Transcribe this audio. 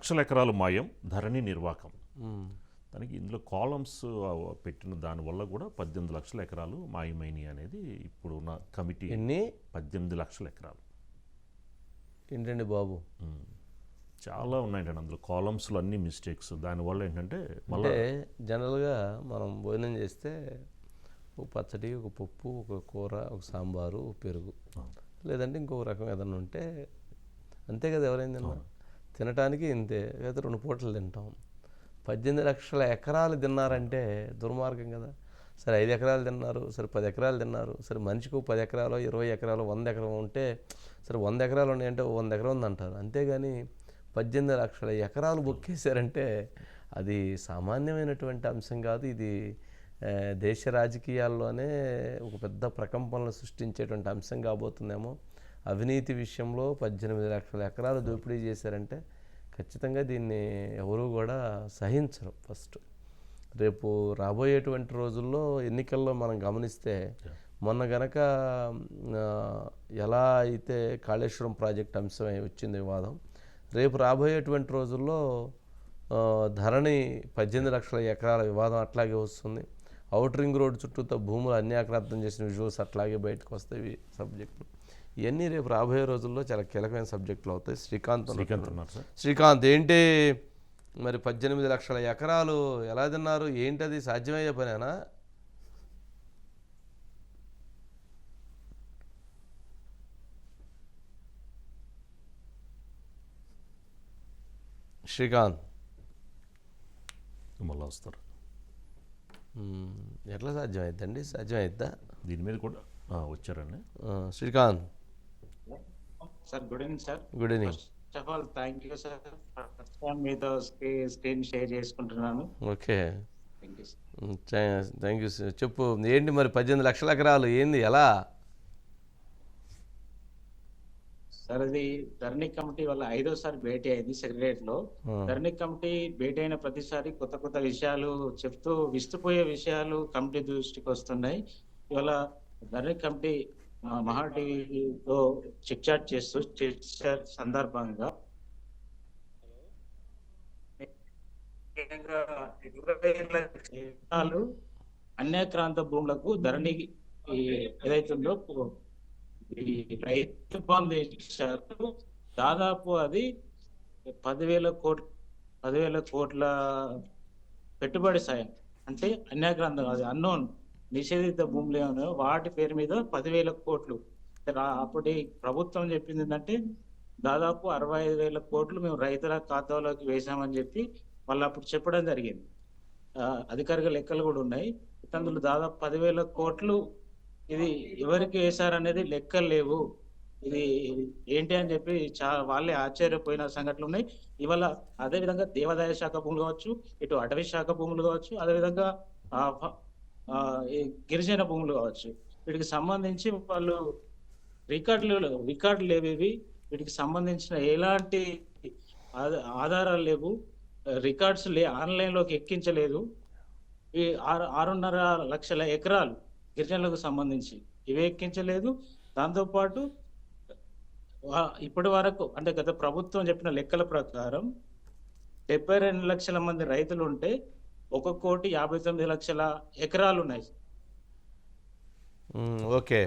లక్షల ఎకరాలు మాయం, ధరణి నిర్వాకం. ఉమ్. దానికి ఇందులో కాలమ్స్ పెట్టిన దానివల్ల కూడా 18 లక్షల ఎకరాలు మాయమైనవి అనేది ఇప్పుడున్న కమిటీ. ఎన్ని 18 లక్షల ఎకరాలు. ఏంటండి బాబు? చాలా ఉన్నాయండి అందులో కాలమ్స్లో అన్ని మిస్టేక్స్. దానివల్ల ఏంటంటే మళ్ళీ అంటే జనరల్గా మనం భోజనం చేస్తే ఒక పచ్చడి, ఒక పప్పు, ఒక కూర, ఒక సాంబారు, ఒక పెరుగు, లేదంటే ఇంకొక రకం ఏదన్నా ఉంటే అంతే కదా. ఎవరైంది తినటానికి ఇంతే, లేదా 2 పూటలు తింటాం. 18 లక్షల ఎకరాలు తిన్నారంటే దుర్మార్గం కదా. సరే 5 ఎకరాలు తిన్నారు, సరే 10 ఎకరాలు తిన్నారు, సరే మనిషికి 10 ఎకరాలు, 20 ఎకరాలు, 100 ఎకరం ఉంటే సరే 100 ఎకరాలు ఉన్నాయంటే 100 ఎకరం ఉందంటారు. అంతేగాని 18 లక్షల ఎకరాలు బొక్కేశారంటే అది సామాన్యమైనటువంటి అంశం కాదు. ఇది దేశ రాజకీయాల్లోనే ఒక పెద్ద ప్రకంపనలు సృష్టించేటువంటి అంశం కాబోతుందేమో. అవినీతి విషయంలో 18 లక్షల ఎకరాలు దోపిడీ చేశారంటే ఖచ్చితంగా దీన్ని ఎవరూ కూడా సహించరు. ఫస్ట్ రేపు రాబోయేటువంటి రోజుల్లో ఎన్నికల్లో మనం గమనిస్తే మొన్న గనక ఎలా అయితే కాళేశ్వరం ప్రాజెక్ట్ అంశం వచ్చింది వివాదం, రేపు రాబోయేటువంటి రోజుల్లో ధరణి 18 లక్షల ఎకరాల వివాదం అట్లాగే వస్తుంది. అవుటర్ రింగ్ రోడ్ చుట్టూతో భూములు అన్యాక్రాంతం చేసిన విజువల్స్ అట్లాగే బయటకు వస్తాయి. సబ్జెక్టులు ఇవన్నీ రేపు రాబోయే రోజుల్లో చాలా కీలకమైన సబ్జెక్టులు అవుతాయి. శ్రీకాంత్ ఏంటి మరి 18 లక్షల ఎకరాలు ఎలా తిన్నారు? ఏంటది సాధ్యమయ్యే పనేనా? శ్రీకాంత్ మళ్ళీ వస్తారు. ఎట్లా సాధ్యమైద్దండి? సాధ్యమైద్దా? దీని మీద కూడా వచ్చారండి Srikanth. Sir good evening sir. Good evening. First of all thank you sir. First time మీతో స్క్రీన్ షేర్ చేసుకుంటున్నాను. Okay, thank you sir. చెప్పు ఏంటి మరి 18 లక్షల ఎకరాలు ఏంది ఎలా? సార్ అది ధరణి కమిటీ వల్ల 5వసారి భేటీ అయింది సెక్రటరియట్ లో. ధరణి కమిటీ భేటీ అయిన ప్రతిసారి కొత్త కొత్త విషయాలు చెప్తూ విస్తుపోయే విషయాలు కమిటీ దృష్టికి వస్తున్నాయి. ఇవాళ ధరణి కమిటీ మహా టీవీలో చిట్ చాట్ చేస్తూ సందర్భంగా అన్యాక్రాంత భూములకు ధరణి ఏదైతుందో ఈ రైతు బంధు ఇచ్చారు. దాదాపు అది 10,000 కోట్ల పెట్టుబడి సాయం. అంటే అన్యాక్రాంతం, అది అన్నోన్ నిషేధిత భూములు ఏమన్నా వాటి పేరు మీద 10,000 కోట్లు. అప్పటి ప్రభుత్వం చెప్పింది ఏంటంటే దాదాపు 65,000 కోట్లు మేము రైతుల ఖాతాలోకి వేసామని చెప్పి వాళ్ళు అప్పుడు చెప్పడం జరిగింది. అధికారిక లెక్కలు కూడా ఉన్నాయి. అందులో దాదాపు 10,000 కోట్లు ఇది ఎవరికి వేశారనేది లెక్కలు లేవు. ఇది ఏంటి అని చెప్పి వాళ్ళే ఆశ్చర్యపోయిన సంఘటనలు ఉన్నాయి. ఇవాళ అదేవిధంగా దేవాదాయ శాఖ భూములు కావచ్చు, ఇటు అటవీ శాఖ భూములు కావచ్చు, అదేవిధంగా గిరిజన భూములు కావచ్చు, వీటికి సంబంధించి వాళ్ళు రికార్డులు లేవి. వీటికి సంబంధించిన ఎలాంటి ఆధారాలు లేవు. రికార్డ్స్ ఆన్లైన్లోకి ఎక్కించలేదు. ఈ 6.5 లక్షల ఎకరాలు గిరిజనులకు సంబంధించి ఇవి ఎక్కించలేదు. దాంతోపాటు ఇప్పటి వరకు అంటే గత ప్రభుత్వం చెప్పిన లెక్కల ప్రకారం 72 లక్షల మంది రైతులు ఉంటే 1,59,00,000 ఎకరాలు ఉన్నాయి. ఓకే.